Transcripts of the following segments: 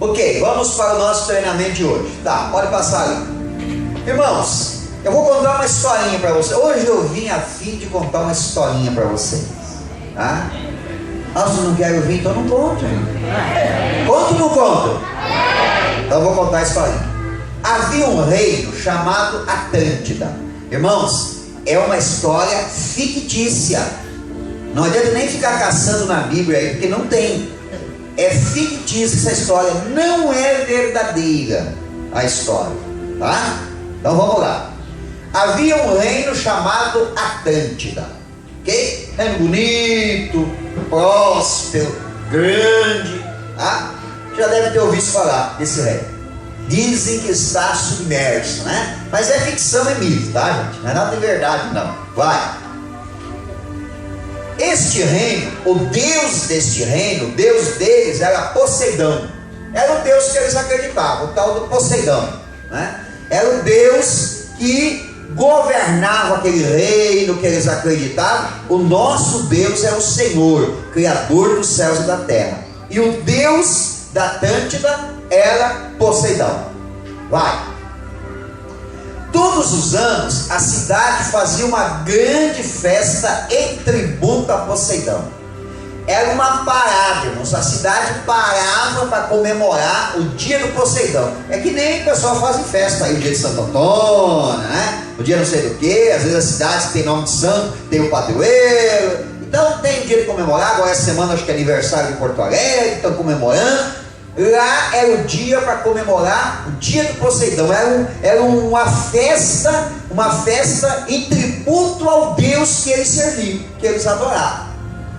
Ok, vamos para o nosso treinamento de hoje. Tá, pode passar ali. Irmãos, eu vou contar uma historinha para vocês. Hoje eu vim a fim de contar uma historinha para vocês. Tá? Ah, se não quer ouvir, então não conta. Conto ou não conto? Então eu vou contar a historinha. Havia um reino chamado Atlântida. Irmãos, é uma história fictícia. Não adianta nem ficar caçando na Bíblia aí, porque não tem. É fictícia essa história, não é verdadeira a história, tá? Então vamos lá. Havia um reino chamado Atlântida, ok? Reino bonito, próspero, grande, tá? Já deve ter ouvido falar desse reino. Dizem que está submerso, né? Mas é ficção e mito, tá, gente? Não é nada de verdade, não. Vai. Este reino, o Deus deste reino, o Deus deles era Poseidão. Era o Deus que eles acreditavam, o tal do Poseidão, né? Era o Deus que governava aquele reino que eles acreditavam. O nosso Deus é o Senhor, Criador dos céus e da terra. E o Deus da Atlântida era Poseidão. Vai. Todos os anos a cidade fazia uma grande festa em tributo a Poseidão. Era uma parada, irmãos. A cidade parava para comemorar o dia do Poseidão. É que nem o pessoal faz em festa aí, o dia de Santo Antônio, né? O dia não sei do que. Às vezes as cidades que tem nome de santo, tem o padroeiro. Então tem dia de comemorar. Agora essa semana acho que é aniversário de Porto Alegre, estão comemorando. Lá era o dia para comemorar o dia do Poseidão. Era uma festa em tributo ao Deus que eles serviam, que eles adoravam.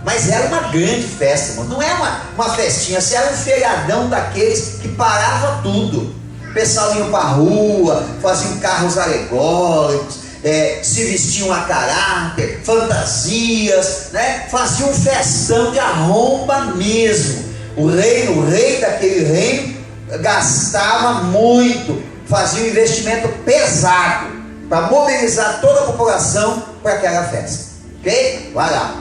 Mas era uma grande festa, irmão. Não é uma festinha, assim, era um feriadão daqueles que parava tudo. O pessoal ia para a rua, faziam carros alegóricos, se vestiam a caráter, fantasias, né? Faziam um festão de arromba mesmo. O rei daquele reino gastava muito, fazia um investimento pesado para mobilizar toda a população para aquela festa. Ok? Vai lá.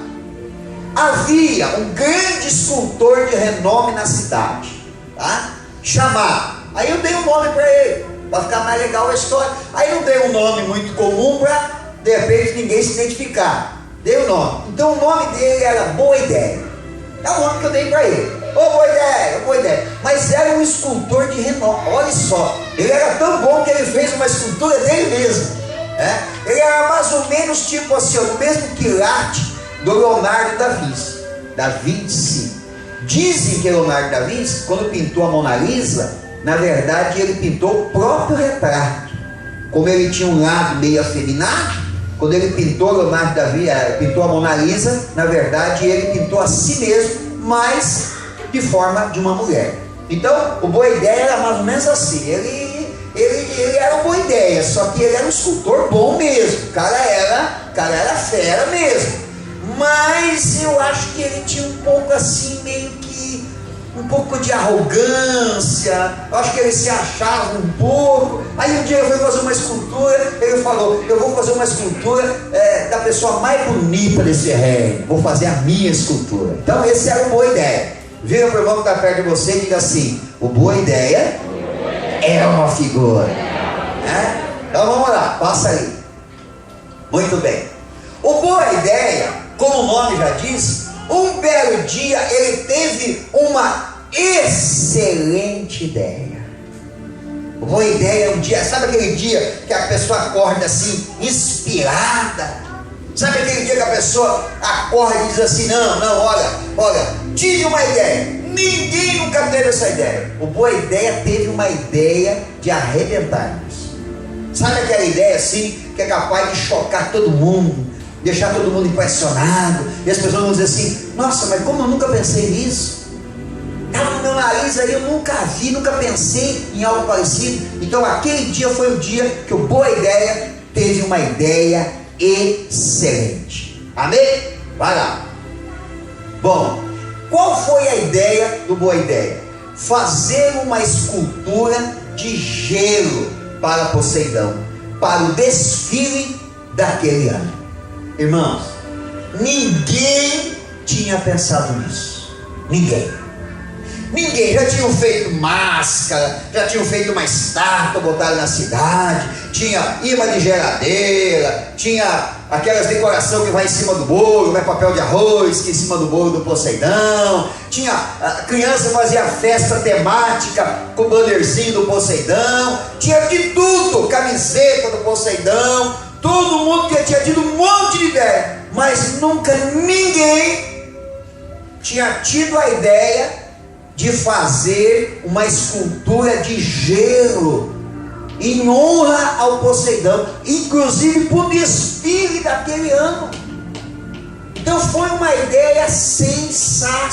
Havia um grande escultor de renome na cidade, tá? Chamado. Aí eu dei um nome para ele, para ficar mais legal a história. Aí não dei um nome muito comum para de repente ninguém se identificar. Dei o nome. Então o nome dele era Boa Ideia. É o nome que eu dei para ele. Boa ideia. Mas era um escultor de renome. Olha só, ele era tão bom que ele fez uma escultura dele mesmo. Ele era mais ou menos tipo assim, o mesmo quilate do Leonardo da Vinci. Dizem que Leonardo da Vinci, quando pintou a Mona Lisa, na verdade ele pintou o próprio retrato. Como ele tinha um lado meio afeminado, quando ele pintou Leonardo da Vinci, pintou a Mona Lisa, na verdade ele pintou a si mesmo, mas de forma de uma mulher. Então o Boa Ideia era mais ou menos assim. Ele era uma boa ideia, só que ele era um escultor bom mesmo. O cara era fera mesmo. Mas eu acho que ele tinha um pouco assim, meio que um pouco de arrogância. Eu acho que ele se achava um pouco. Aí um dia ele foi fazer uma escultura. Ele falou: eu vou fazer uma escultura da pessoa mais bonita desse reino. Vou fazer a minha escultura. Então esse era o Boa Ideia. Vira para o irmão que está perto de você e diga assim: o Boa Ideia é uma figura. Então vamos lá, passa ali. Muito bem. O Boa Ideia, como o nome já diz, um belo dia ele teve uma excelente ideia. O Boa Ideia é um dia, sabe aquele dia que a pessoa acorda assim, inspirada? Sabe aquele dia que a pessoa acorda e diz assim: não, olha, tive uma ideia. Ninguém nunca teve essa ideia. O Boa Ideia teve uma ideia de arrebentar-nos. Sabe aquela ideia assim, que é capaz de chocar todo mundo, deixar todo mundo impressionado, e as pessoas vão dizer assim: nossa, mas como eu nunca pensei nisso? Estava no meu nariz aí, eu nunca vi, nunca pensei em algo parecido. Então aquele dia foi o dia que o Boa Ideia teve uma ideia excelente. Amém? Vai lá. Bom, qual foi a ideia do Boa Ideia? Fazer uma escultura de gelo para Poseidão, para o desfile daquele ano. Irmãos, ninguém tinha pensado nisso. Ninguém. Ninguém, já tinham feito máscara, já tinham feito uma estátua, botaram na cidade, tinha imã de geladeira, tinha aquelas decorações que vai em cima do bolo, vai papel de arroz, que é em cima do bolo do Poseidão, tinha, a criança fazia festa temática com o bannerzinho do Poseidão, tinha de tudo, camiseta do Poseidão, todo mundo que tinha tido um monte de ideia, mas nunca ninguém tinha tido a ideia de fazer uma escultura de gelo em honra ao Poseidão, inclusive para o desfile daquele ano. Então foi uma ideia sensacional.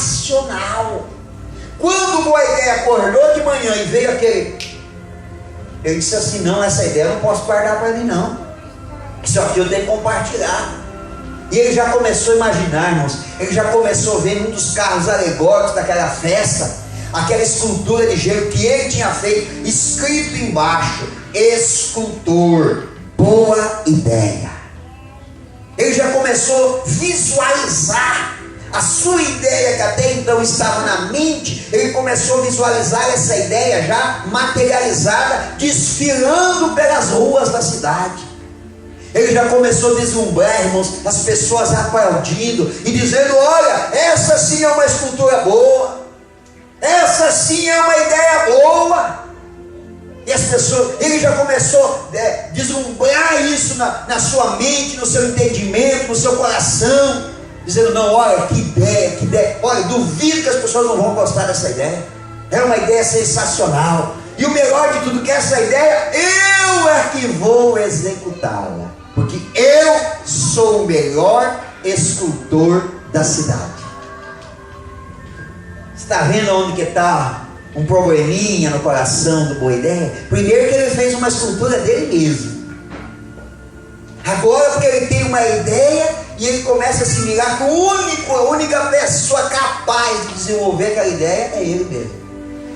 Quando o Boa Ideia acordou de manhã e veio aquele, ele disse assim: não, essa ideia eu não posso guardar para mim não, isso aqui eu tenho que compartilhar. E ele já começou a imaginar, irmãos, ele já começou a ver num dos carros alegóricos daquela festa, aquela escultura de gelo que ele tinha feito, escrito embaixo: escultor, boa ideia. Ele já começou a visualizar a sua ideia que até então estava na mente, ele começou a visualizar essa ideia já materializada, desfilando pelas ruas da cidade. Ele já começou a vislumbrar, irmãos, as pessoas aplaudindo e dizendo: olha, essa sim é uma escultura boa, essa sim é uma ideia boa. E as pessoas, ele já começou a vislumbrar isso na sua mente, no seu entendimento, no seu coração, dizendo: não, olha, que ideia, olha, duvido que as pessoas não vão gostar dessa ideia, é uma ideia sensacional, e o melhor de tudo, que essa ideia, eu é que vou executá-la, porque eu sou o melhor escultor da cidade. Está vendo onde que está um probleminha no coração do Boa Ideia? Primeiro que ele fez uma escultura dele mesmo. Agora porque ele tem uma ideia e ele começa a se mirar com a única pessoa capaz de desenvolver aquela ideia é ele mesmo.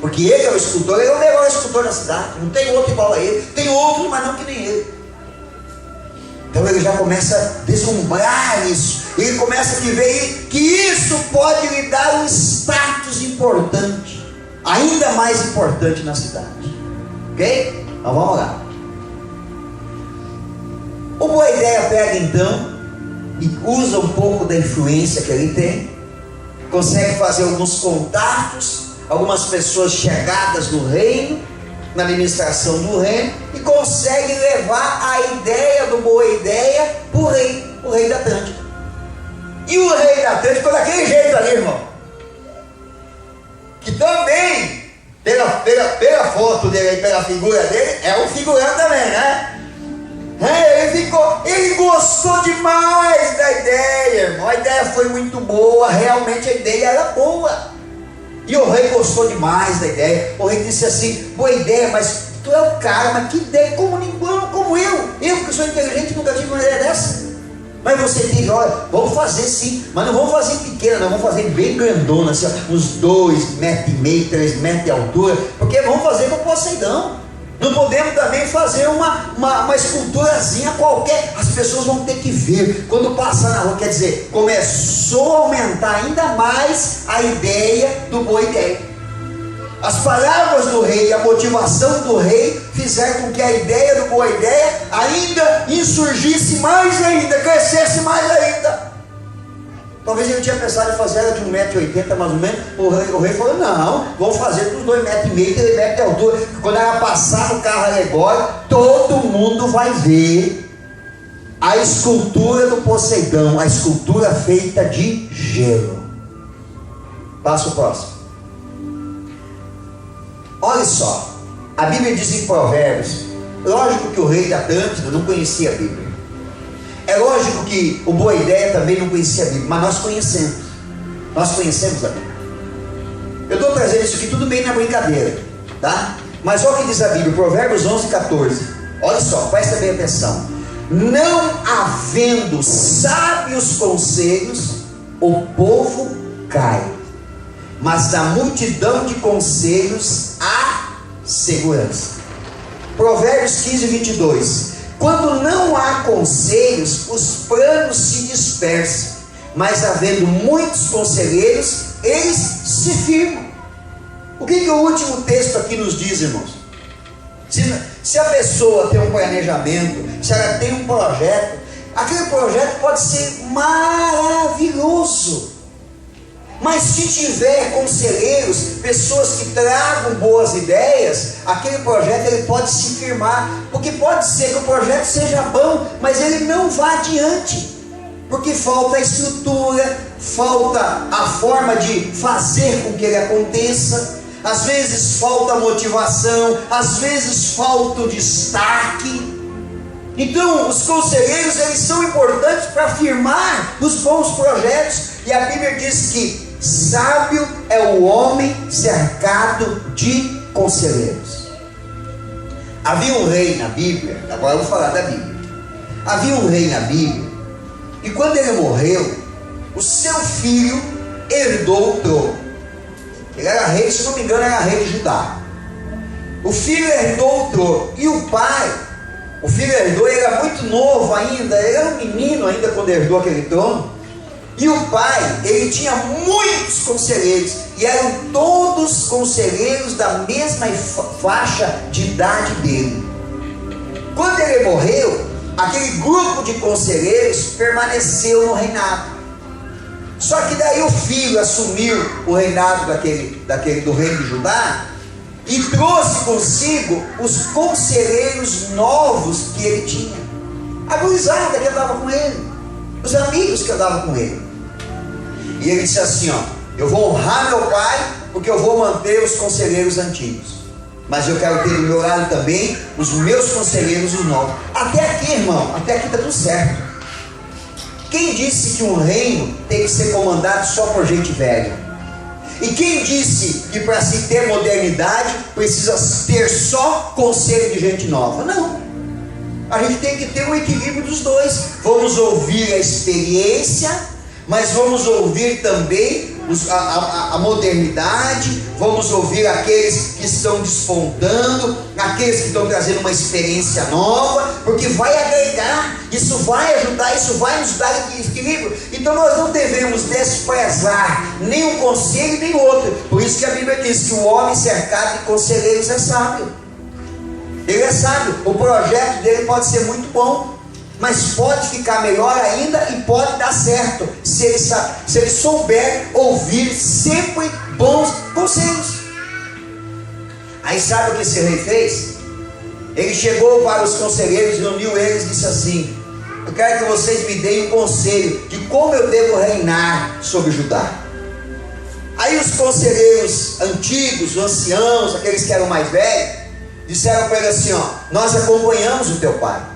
Porque ele é o escultor, ele é o melhor escultor da cidade. Não tem outro igual a ele. Tem outro, mas não que nem ele. Então ele já começa a deslumbrar isso. Ele começa a ver que isso pode lhe dar um status importante, ainda mais importante na cidade. Ok? Então vamos lá. O Boa Ideia pega então e usa um pouco da influência que ele tem, consegue fazer alguns contatos, algumas pessoas chegadas no reino, na administração do reino, e consegue levar a ideia do Boa Ideia para o rei da Atlântida. E o rei da Atlântida ficou daquele jeito ali, irmão, que também, pela foto dele, pela figura dele, é um figurante também, né? Ele gostou demais da ideia, irmão. A ideia foi muito boa, realmente a ideia era boa. E o rei gostou demais da ideia. O rei disse assim: boa ideia, mas tu é o cara, mas que ideia, como ninguém, como eu que sou inteligente, nunca tive uma ideia dessa. Mas você diz: olha, vamos fazer sim, mas não vamos fazer pequena, não, vamos fazer bem grandona, assim, uns 2,5 metros, 3 metros de altura, porque vamos fazer com o Poseidão. Não podemos também fazer uma esculturazinha qualquer. As pessoas vão ter que ver quando passar na rua. Quer dizer, começou a aumentar ainda mais a ideia do Boa Ideia. As palavras do rei, a motivação do rei fizeram com que a ideia do Boa Ideia ainda insurgisse mais ainda, crescesse mais ainda. Talvez ele tinha pensado em fazer ela de 1,80 m mais ou menos. O rei falou: não, vamos fazer dos 2,5 m, 3 metros de altura. Quando ela passar no carro alegórico, todo mundo vai ver a escultura do Poseidão, a escultura feita de gelo. Passa o próximo. Olha só, a Bíblia diz em Provérbios, lógico que o rei da Atlântida não conhecia a Bíblia. É lógico que o Boa Ideia também não conhecia a Bíblia, mas nós conhecemos a Bíblia. Eu estou trazendo isso aqui tudo bem na brincadeira, tá? Mas olha o que diz a Bíblia, Provérbios 11:14. Olha só, presta bem atenção. Não havendo sábios conselhos, o povo cai, mas na multidão de conselhos há segurança. Provérbios 15:22. Quando não há conselhos, os planos se dispersam, mas havendo muitos conselheiros, eles se firmam. O que o último texto aqui nos diz, irmãos? Se a pessoa tem um planejamento, se ela tem um projeto, aquele projeto pode ser maravilhoso. Mas se tiver conselheiros, pessoas que tragam boas ideias, aquele projeto ele pode se firmar. Porque pode ser que o projeto seja bom, mas ele não vá adiante. Porque falta a estrutura, falta a forma de fazer com que ele aconteça. Às vezes falta a motivação, às vezes falta o destaque. Então os conselheiros eles são importantes para firmar os bons projetos. E a Bíblia diz que sábio é o homem cercado de conselheiros. Havia um rei na Bíblia, agora eu vou falar da Bíblia. Havia um rei na Bíblia, e quando ele morreu, o seu filho herdou o trono. Ele era rei, se não me engano, era rei de Judá. O filho herdou o trono, e o pai, o filho herdou, ele era muito novo ainda, ele era um menino ainda quando herdou aquele trono. E o pai, ele tinha muitos conselheiros, e eram todos conselheiros da mesma faixa de idade dele. Quando ele morreu, aquele grupo de conselheiros permaneceu no reinado. Só que daí o filho assumiu o reinado do rei de Judá, e trouxe consigo os conselheiros novos que ele tinha. A gurizada que andava com ele, os amigos que andavam com ele. E ele disse assim, eu vou honrar meu pai, porque eu vou manter os conselheiros antigos, mas eu quero ter do meu lado também os meus conselheiros, os novos. Até aqui, irmão, até aqui está tudo certo. Quem disse que um reino tem que ser comandado só por gente velha? E quem disse que para se ter modernidade precisa ter só conselho de gente nova? Não. A gente tem que ter um equilíbrio dos dois. Vamos ouvir a experiência, mas vamos ouvir também a modernidade, vamos ouvir aqueles que estão despontando, aqueles que estão trazendo uma experiência nova, porque vai agregar, isso vai ajudar, isso vai nos dar equilíbrio. Então nós não devemos desprezar nem um conselho nem outro. Por isso que a Bíblia diz que o homem cercado de conselheiros é sábio. Ele é sábio, o projeto dele pode ser muito bom, mas pode ficar melhor ainda e pode dar certo se ele souber ouvir sempre bons conselhos. Aí sabe o que esse rei fez? Ele chegou para os conselheiros, reuniu eles e disse assim: eu quero que vocês me deem um conselho de como eu devo reinar sobre Judá. Aí os conselheiros antigos, os anciãos, aqueles que eram mais velhos, disseram para ele assim: nós acompanhamos o teu pai.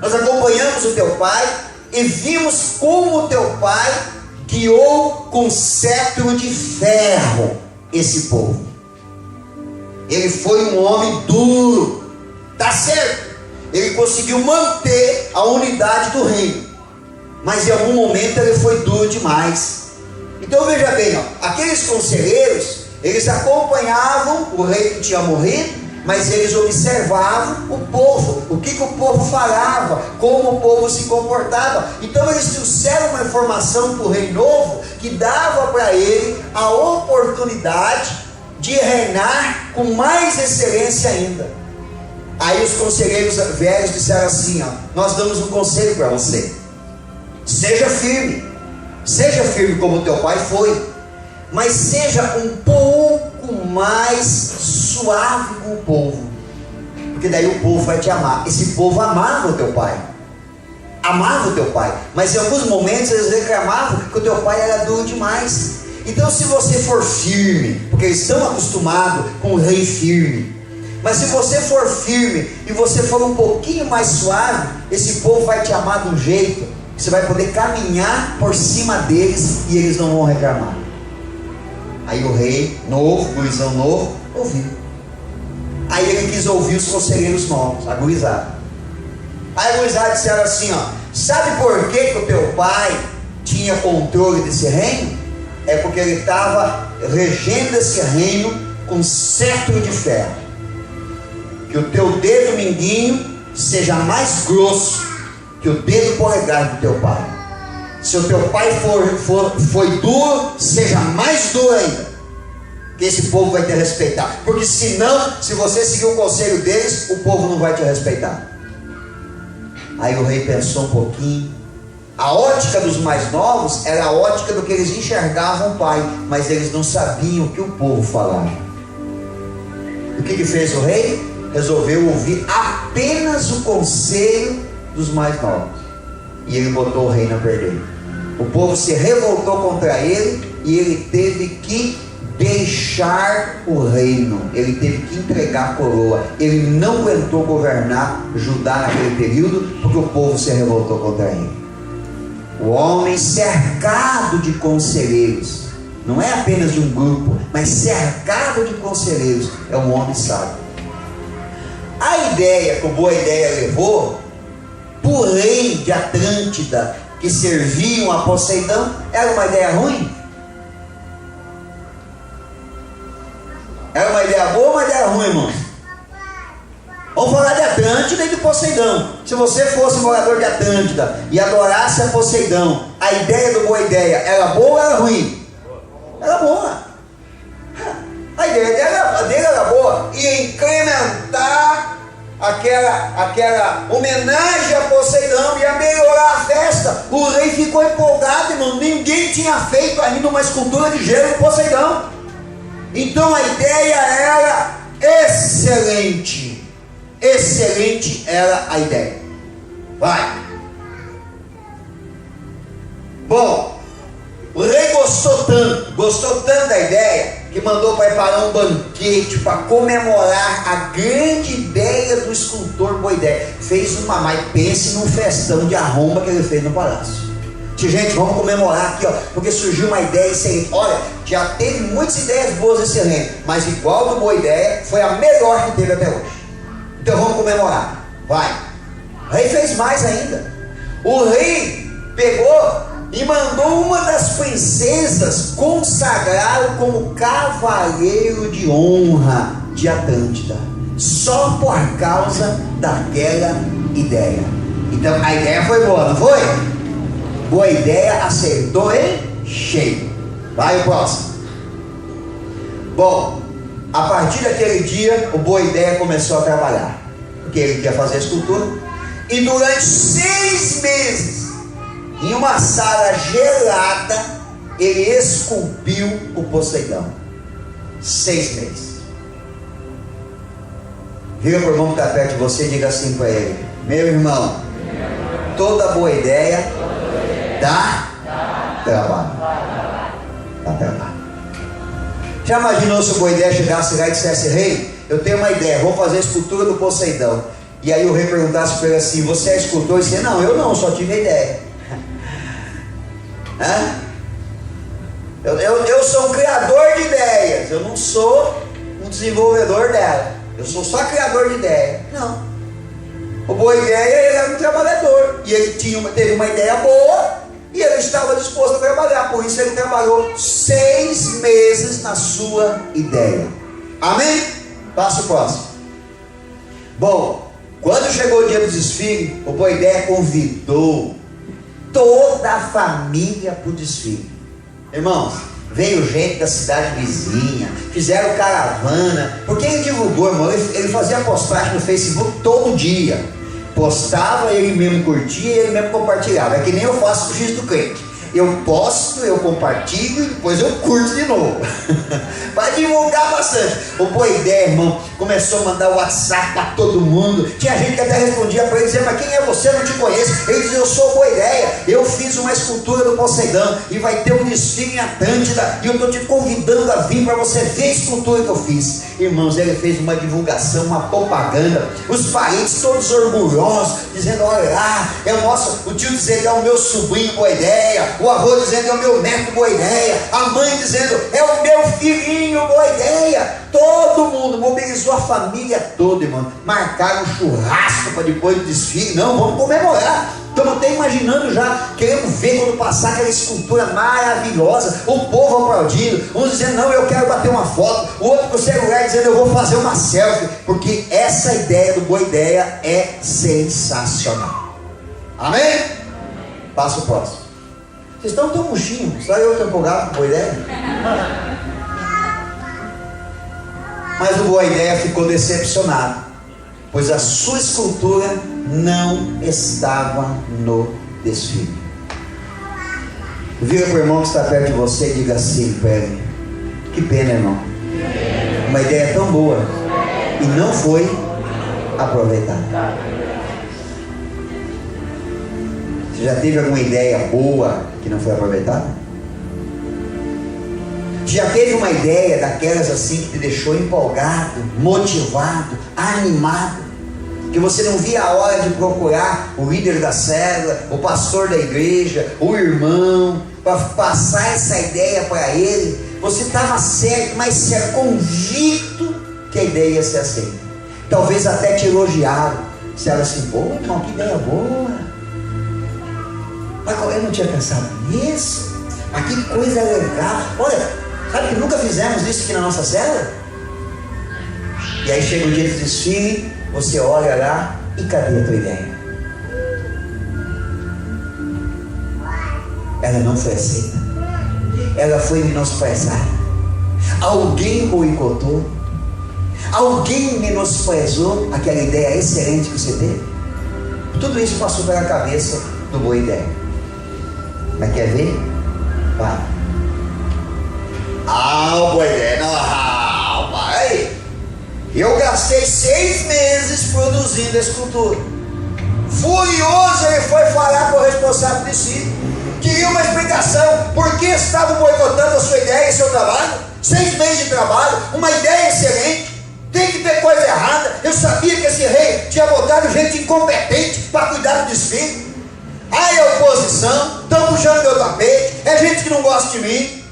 Nós acompanhamos o teu pai e vimos como o teu pai guiou com cetro de ferro esse povo. Ele foi um homem duro, tá certo? Ele conseguiu manter a unidade do reino, mas em algum momento ele foi duro demais. Então veja bem, aqueles conselheiros, eles acompanhavam o rei que tinha morrido, mas eles observavam o povo, o que o povo falava, como o povo se comportava. Então eles trouxeram uma informação para o rei novo, que dava para ele a oportunidade de reinar com mais excelência ainda. Aí os conselheiros velhos disseram assim: nós damos um conselho para você, seja firme como o teu pai foi, mas seja um pouco mais suave com o povo, porque daí o povo vai te amar. Esse povo amava o teu pai, mas em alguns momentos eles reclamavam que o teu pai era duro demais. Então se você for firme, porque eles estão acostumados com o rei firme, mas se você for firme e você for um pouquinho mais suave, esse povo vai te amar de um jeito que você vai poder caminhar por cima deles e eles não vão reclamar. Aí o rei novo, gurizão novo, ouviu. Aí ele quis ouvir os conselheiros novos, a gurizada. Aí a gurizada disseram assim: sabe por que o teu pai tinha controle desse reino? É porque ele estava regendo esse reino com cetro de ferro. Que o teu dedo mindinho seja mais grosso que o dedo polegar do teu pai. Se o teu pai foi duro, seja mais duro ainda. que esse povo vai te respeitar. Porque senão, se você seguir o conselho deles, o povo não vai te respeitar. Aí o rei pensou um pouquinho. A ótica dos mais novos era a ótica do que eles enxergavam o pai, mas eles não sabiam o que o povo falava. O que fez o rei? Resolveu ouvir apenas o conselho dos mais novos. E ele botou o reino a perder. O povo se revoltou contra ele e ele teve que deixar o reino. Ele teve que entregar a coroa. Ele não aguentou governar Judá naquele período, porque o povo se revoltou contra ele. O homem cercado de conselheiros, não é apenas de um grupo, mas cercado de conselheiros, é um homem sábio. A ideia que o Boa Ideia levou para o rei de Atlântida, que serviam a Poseidão, era uma ideia ruim? Era uma ideia boa ou uma ideia ruim, irmão? Vamos falar de Atlântida e de Poseidão. Se você fosse morador de Atlântida e adorasse a Poseidão, a ideia do Boa Ideia era boa ou era ruim? Era boa. A ideia dele era boa. Ia incrementar aquela homenagem a Poseidão, ia melhorar a festa. O rei ficou empolgado, irmão. Ninguém tinha feito ainda uma escultura de gelo de Poseidão. Então a ideia era excelente. Excelente era a ideia. Vai. Bom, o rei gostou tanto da ideia, que mandou preparar um banquete para comemorar a grande ideia do escultor Boa Ideia. Fez uma, mas pense num festão de arromba que ele fez no palácio. Gente, vamos comemorar aqui, ó, porque surgiu uma ideia excelente. Olha, já teve muitas ideias boas esse reino, mas igual do Boa Ideia, foi a melhor que teve até hoje. Então vamos comemorar. Vai. O rei fez mais ainda. O rei pegou e mandou uma das princesas consagrá-lo como cavaleiro de honra de Atlântida, só por causa daquela ideia. Então a ideia foi boa, não foi? Boa Ideia acertou em cheio. Vai o próximo. Bom, a partir daquele dia, o Boa Ideia começou a trabalhar, porque ele queria fazer a escultura. E durante 6 meses, em uma sala gelada, ele esculpiu o Poseidão. 6 meses. Vira para o irmão que está perto de você e diga assim para ele: meu irmão, toda boa ideia dá trabalho. Dá trabalho. Já imaginou se o Boa Ideia chegasse lá e dissesse: rei, eu tenho uma ideia, vou fazer a escultura do Poseidão. E aí o rei perguntasse para ele assim: você é escultor? E disse: não, eu não, só tive a ideia. Eu sou um criador de ideias, eu não sou um desenvolvedor dela, eu sou só criador de ideia. Não. O Boa Ideia, ele era um trabalhador, e ele teve uma ideia boa, e ele estava disposto a trabalhar. Por isso ele trabalhou 6 meses na sua ideia. Amém? Passa o próximo. Bom, quando chegou o dia do desfile, o Boa Ideia convidou toda a família para o desfile. Irmãos, veio gente da cidade vizinha, fizeram caravana, porque ele divulgou, irmão, ele fazia postagem no Facebook todo dia. Postava, ele mesmo curtia, ele mesmo compartilhava. É que nem eu faço com o X do Crente. Eu posto, eu compartilho e depois eu curto de novo. Para divulgar bastante. O Boa Ideia, irmão, começou a mandar WhatsApp para todo mundo. Tinha gente que até respondia para ele, dizia: mas quem é você? Eu não te conheço. Ele dizia: eu sou Boa Ideia, eu fiz uma escultura do Poseidão e vai ter um desfile em Atlântida e eu estou te convidando a vir para você ver a escultura que eu fiz. Irmãos, ele fez uma divulgação, uma propaganda. Os parentes todos orgulhosos, dizendo: olha lá, é o nosso, o tio dizendo: é o meu sobrinho Boa Ideia. O avô dizendo: é o meu neto Boa Ideia. A mãe dizendo: é o meu filhinho Boa Ideia. Todo mundo mobilizou, a família toda, irmão. Marcaram um churrasco para depois do desfile. Não, vamos comemorar. Estamos até imaginando já, querendo ver quando passar aquela escultura maravilhosa, o povo aplaudindo, uns dizendo: não, eu quero bater uma foto, o outro com o celular dizendo: eu vou fazer uma selfie, porque essa ideia do Boa Ideia é sensacional. Amém? Passa o próximo. Vocês estão tão murchinhos, só eu estou empolgado com Boa Ideia? Mas o Boa Ideia ficou decepcionado, pois a sua escultura não estava no desfile. Vira para o irmão que está perto de você e diga assim para ele: que pena, irmão, uma ideia tão boa e não foi aproveitada. Você já teve alguma ideia boa que não foi aproveitada? Já teve uma ideia daquelas assim que te deixou empolgado, motivado, animado, que você não via a hora de procurar o líder da célula, o pastor da igreja, o irmão, para passar essa ideia para ele? Você estava certo, mas certo, convicto que a ideia ia ser aceita. Talvez até te elogiaram. Disseram assim: pô, irmão, que ideia boa. Mas eu não tinha pensado nisso. Mas que coisa legal. Olha, sabe que nunca fizemos isso aqui na nossa célula? E aí chega o dia do desfile, você olha lá e cadê a tua ideia? Ela não foi aceita. Ela foi menosprezada. Alguém boicotou. Alguém menosprezou aquela ideia excelente que você teve. Tudo isso passou pela cabeça do Boa Ideia. Mas quer ver? Vai. Boa ideia. Não, vai. Eu gastei 6 meses produzindo a escultura. Furioso, ele foi falar com o responsável de si. Queria uma explicação. Por que estavam boicotando a sua ideia e seu trabalho? 6 meses de trabalho, uma ideia excelente. Tem que ter coisa errada. Eu sabia que esse rei tinha botado gente incompetente para cuidar do desfile. Aí a oposição, estão puxando meu tapete, é gente que não gosta de mim.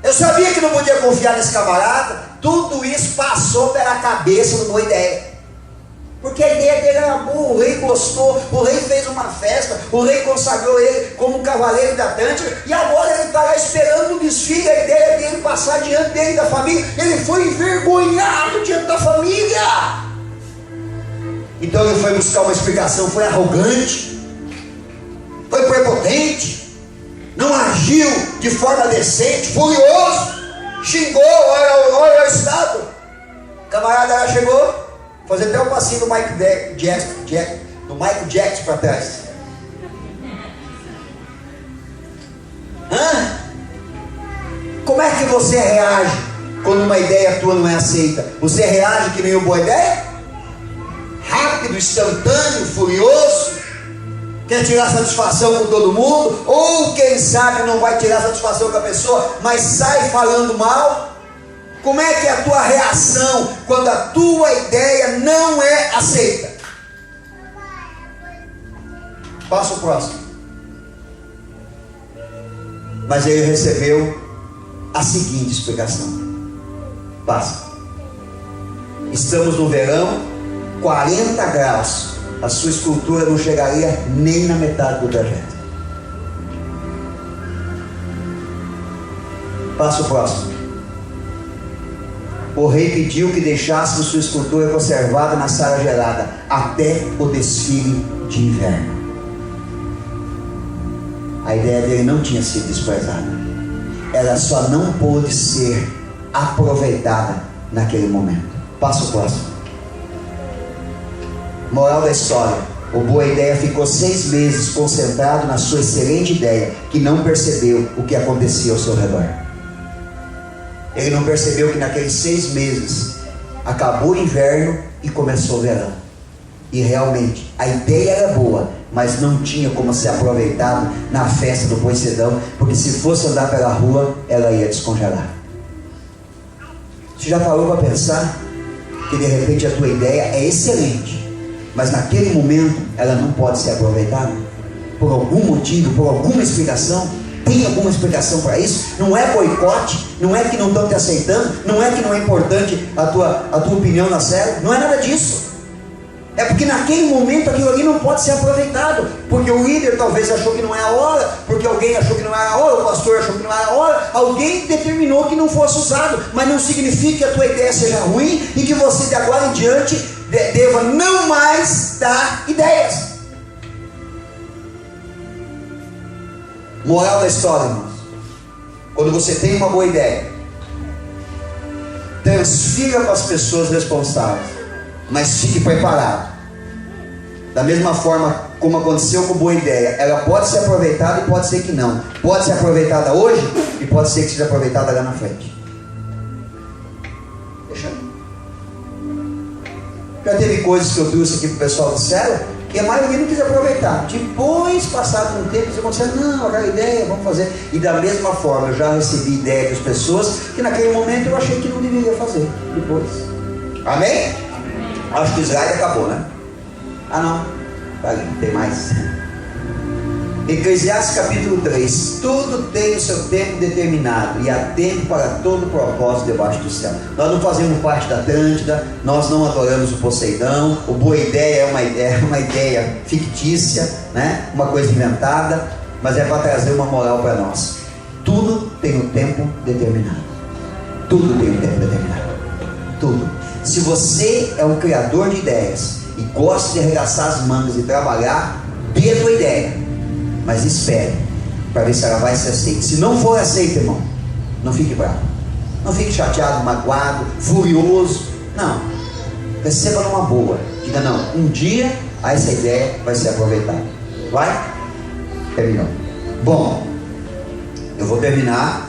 Eu sabia que não podia confiar nesse camarada. Tudo isso passou pela cabeça do Boa Ideia, porque a ideia dele era boa. O rei gostou, o rei fez uma festa, o rei consagrou ele como um cavaleiro da Atlântida, e agora ele está lá esperando o desfile, a ideia dele passar diante dele e da família. Ele foi envergonhado diante da família. Então ele foi buscar uma explicação, foi arrogante, foi prepotente, não agiu de forma decente, furioso, xingou, olha o estado. O camarada lá chegou, fazer até um passinho do Michael Jackson para trás. Como é que você reage quando uma ideia tua não é aceita? Você reage que nem o Boa Ideia? Rápido, instantâneo, furioso, quer tirar satisfação com todo mundo? Ou quem sabe não vai tirar satisfação com a pessoa, mas sai falando mal? Como é que é a tua reação quando a tua ideia não é aceita? Passa o próximo. Mas ele recebeu a seguinte explicação. Passa. Estamos no verão, 40 graus. A sua escultura não chegaria nem na metade do trajeto. Passa o próximo. O rei pediu que deixasse sua escultura conservada na sala gelada até o desfile de inverno. A ideia dele não tinha sido desprezada. Ela só não pôde ser aproveitada naquele momento. Passa o próximo. Moral da história: o Boa Ideia ficou 6 meses concentrado na sua excelente ideia, que não percebeu o que acontecia ao seu redor. Ele não percebeu que naqueles 6 meses acabou o inverno e começou o verão. E realmente a ideia era boa, mas não tinha como ser aproveitada na festa do Poseidon, porque se fosse andar pela rua, ela ia descongelar. Você já parou para pensar que de repente a tua ideia é excelente, mas naquele momento ela não pode ser aproveitada? Por algum motivo, por alguma explicação? Tem alguma explicação para isso? Não é boicote, não é que não estão te aceitando, não é que não é importante a tua opinião na célula, não é nada disso. É porque naquele momento aquilo ali não pode ser aproveitado, porque o líder talvez achou que não é a hora, porque alguém achou que não era a hora, o pastor achou que não era a hora, alguém determinou que não fosse usado. Mas não significa que a tua ideia seja ruim e que você de agora em diante deva não mais dar ideias. Moral da história, irmãos: quando você tem uma boa ideia, transfira para as pessoas responsáveis, mas fique preparado. Da mesma forma como aconteceu com Boa Ideia, ela pode ser aproveitada e pode ser que não. Pode ser aproveitada hoje e pode ser que seja aproveitada lá na frente. Deixa aí. Já teve coisas que eu trouxe aqui para o pessoal do céu que a maioria não quis aproveitar. Depois, passado um tempo, eles disseram, não, aquela ideia, vamos fazer. E da mesma forma, eu já recebi ideias das pessoas que naquele momento eu achei que não deveria fazer. Depois. Amém? Acho que o slide acabou, né? Ah, não. Tá ali, tem mais. Eclesiastes capítulo 3. Tudo tem o seu tempo determinado, e há tempo para todo propósito debaixo do céu. Nós não fazemos parte da Atlântida, nós não adoramos o Poseidão. O Boa Ideia é uma ideia fictícia, né? Uma coisa inventada, mas é para trazer uma moral para nós. Tudo tem um tempo determinado. Tudo tem um tempo determinado. Tudo. Se você é um criador de ideias e gosta de arregaçar as mangas e trabalhar, dê a tua ideia, mas espere para ver se ela vai ser aceita. Se não for aceita, irmão, não fique bravo, não fique chateado, magoado, furioso. Não, receba numa boa. Diga, não, um dia essa ideia vai ser aproveitada. Vai? Terminou. Bom, eu vou terminar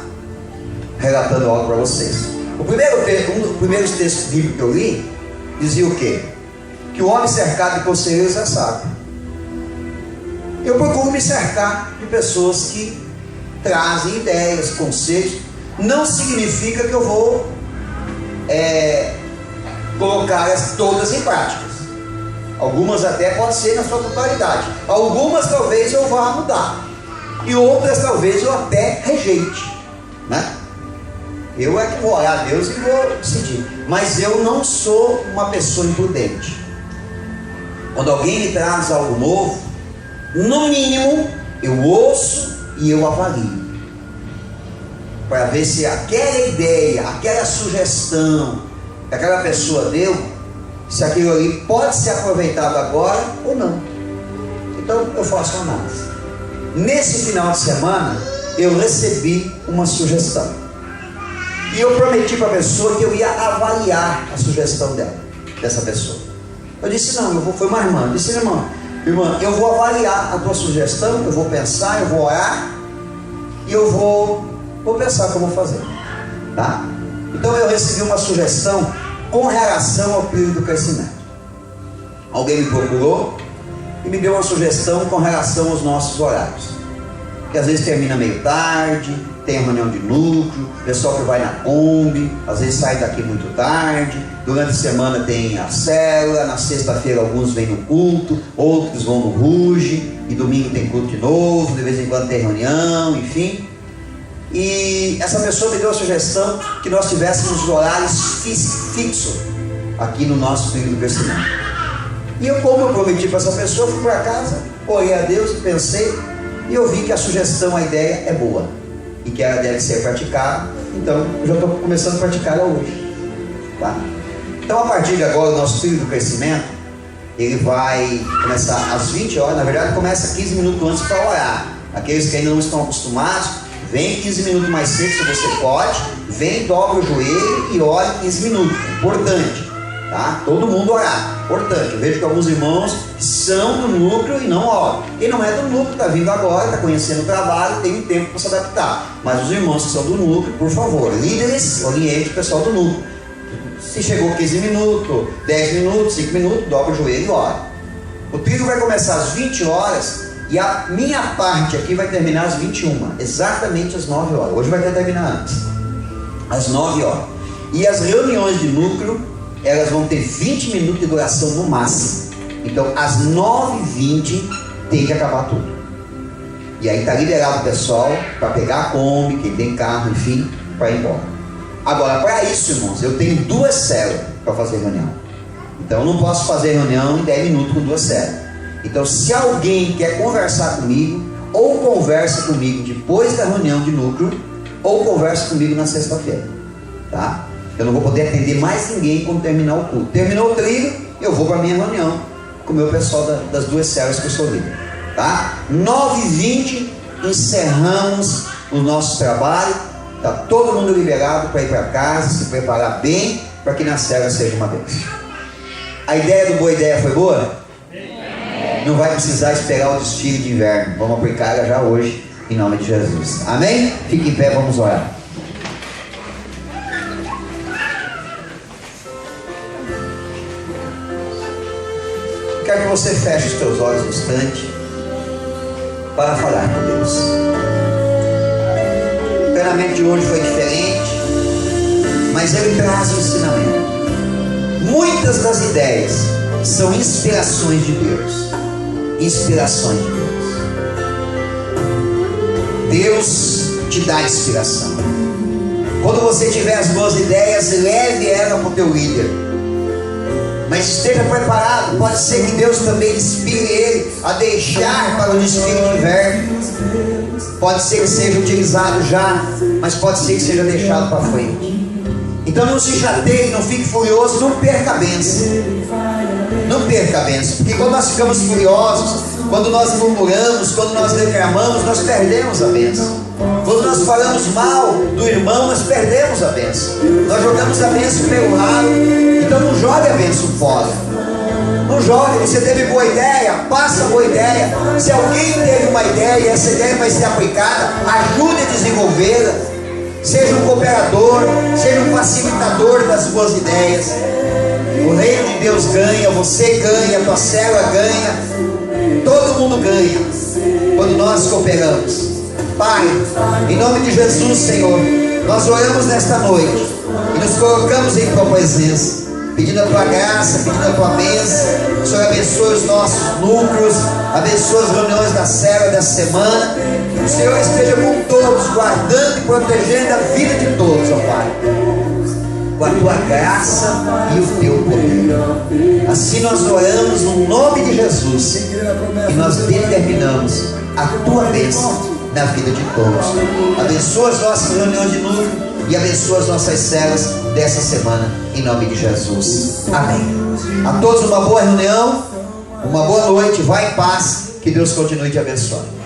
relatando algo para vocês. Um dos primeiros textos bíblicos que eu li dizia o quê? Que o homem cercado de conselheiros é sábio. Eu procuro me cercar de pessoas que trazem ideias, conselhos. Não significa que eu vou colocá-las todas em práticas. Algumas até pode ser na sua totalidade. Algumas talvez eu vá mudar, e outras talvez eu até rejeite, né? Eu é que vou orar a Deus e vou decidir. Mas eu não sou uma pessoa imprudente. Quando alguém me traz algo novo, no mínimo eu ouço e eu avalio, para ver se aquela ideia, aquela sugestão que aquela pessoa deu, se aquilo ali pode ser aproveitado agora ou não. Então eu faço uma análise. Nesse final de semana eu recebi uma sugestão, e eu prometi para a pessoa que eu ia avaliar a sugestão dessa pessoa. Eu disse, não, foi uma irmã. Eu disse, irmã, eu vou avaliar a tua sugestão, eu vou pensar, eu vou orar, e eu vou pensar como fazer. Tá? Então eu recebi uma sugestão com relação ao período do crescimento. Alguém me procurou e me deu uma sugestão com relação aos nossos horários. Que às vezes termina meio tarde, tem a reunião de núcleo, pessoal que vai na Kombi, às vezes sai daqui muito tarde, durante a semana tem a célula, na sexta-feira alguns vêm no culto, outros vão no Ruge, e domingo tem culto de novo, de vez em quando tem reunião, enfim. E essa pessoa me deu a sugestão que nós tivéssemos horários fixos aqui no nosso período de crescimento. E eu, como eu prometi para essa pessoa, fui para casa, orei a Deus, pensei, e eu vi que a sugestão, a ideia é boa, e que ela deve ser praticada. Então eu já estou começando a praticar ela hoje, tá? Então a partir de agora o nosso período de crescimento, ele vai começar às 20 horas, na verdade começa 15 minutos antes para orar. Aqueles que ainda não estão acostumados, vem 15 minutos mais cedo se você pode, vem, dobra o joelho e ore 15 minutos, importante, tá? Todo mundo orar, importante. Eu vejo que alguns irmãos são do núcleo e não oram. Quem não é do núcleo, está vindo agora, está conhecendo o trabalho, tem um tempo para se adaptar. Mas os irmãos que são do núcleo, por favor, líderes, oriente o pessoal do núcleo. Se chegou 15 minutos, 10 minutos, 5 minutos, dobra o joelho e ora. O trilho vai começar às 20 horas e a minha parte aqui vai terminar às 21, exatamente às 9 horas. Hoje vai até terminar antes, às 9 horas. E as reuniões de núcleo, elas vão ter 20 minutos de duração no máximo. Então às 9h20 tem que acabar tudo. E aí está liberado o pessoal para pegar a Kombi, quem tem carro, enfim, para ir embora. Agora, para isso, irmãos, eu tenho 2 células para fazer reunião. Então eu não posso fazer reunião em 10 minutos com 2 células. Então se alguém quer conversar comigo, ou conversa comigo depois da reunião de núcleo, ou conversa comigo na sexta-feira, tá? Eu não vou poder atender mais ninguém quando terminar o culto. Terminou o trilho, eu vou para a minha reunião com o meu pessoal das 2 células que eu sou líder, tá? 9h20 encerramos o nosso trabalho. Está todo mundo liberado para ir para casa, se preparar bem, para que na célula seja uma bênção. A ideia do Boa Ideia foi boa? Não vai precisar esperar o desfile de inverno. Vamos aplicar ela já hoje, em nome de Jesus. Amém? Fique em pé, vamos orar. Quero que você feche os teus olhos um instante para falar com Deus. O treinamento de hoje foi diferente, mas ele traz um ensinamento. Muitas das ideias são inspirações de Deus. Inspirações de Deus. Deus te dá inspiração. Quando você tiver as boas ideias, leve ela para o teu líder. Mas esteja preparado, pode ser que Deus também inspire ele a deixar para o desfile de inverno. Pode ser que seja utilizado já, mas pode ser que seja deixado para frente. Então não se chateie, não fique furioso, não perca a bênção. Não perca a bênção, porque quando nós ficamos furiosos, quando nós murmuramos, quando nós reclamamos, nós perdemos a bênção. Quando nós falamos mal do irmão, nós perdemos a bênção. Nós jogamos a bênção pelo lado. Então não jogue a bênção fora. Não jogue. Você teve boa ideia, passa a boa ideia. Se alguém teve uma ideia e essa ideia vai ser aplicada, ajude a desenvolvê-la. Seja um cooperador, seja um facilitador das boas ideias. O reino de Deus ganha, você ganha, a tua célula ganha, todo mundo ganha quando nós cooperamos. Pai, em nome de Jesus, Senhor, nós oramos nesta noite e nos colocamos em tua presença, pedindo a tua graça, pedindo a tua bênção. O Senhor abençoe os nossos núcleos, abençoe as reuniões da célula dessa semana. O Senhor esteja com todos, guardando e protegendo a vida de todos, ó Pai, com a tua graça e o teu poder. Assim nós oramos no nome de Jesus e nós determinamos a tua bênção na vida de todos. Abençoa as nossas reuniões de núcleo e abençoa as nossas células dessa semana, em nome de Jesus. Amém. A todos uma boa reunião, uma boa noite, vá em paz, que Deus continue te abençoando.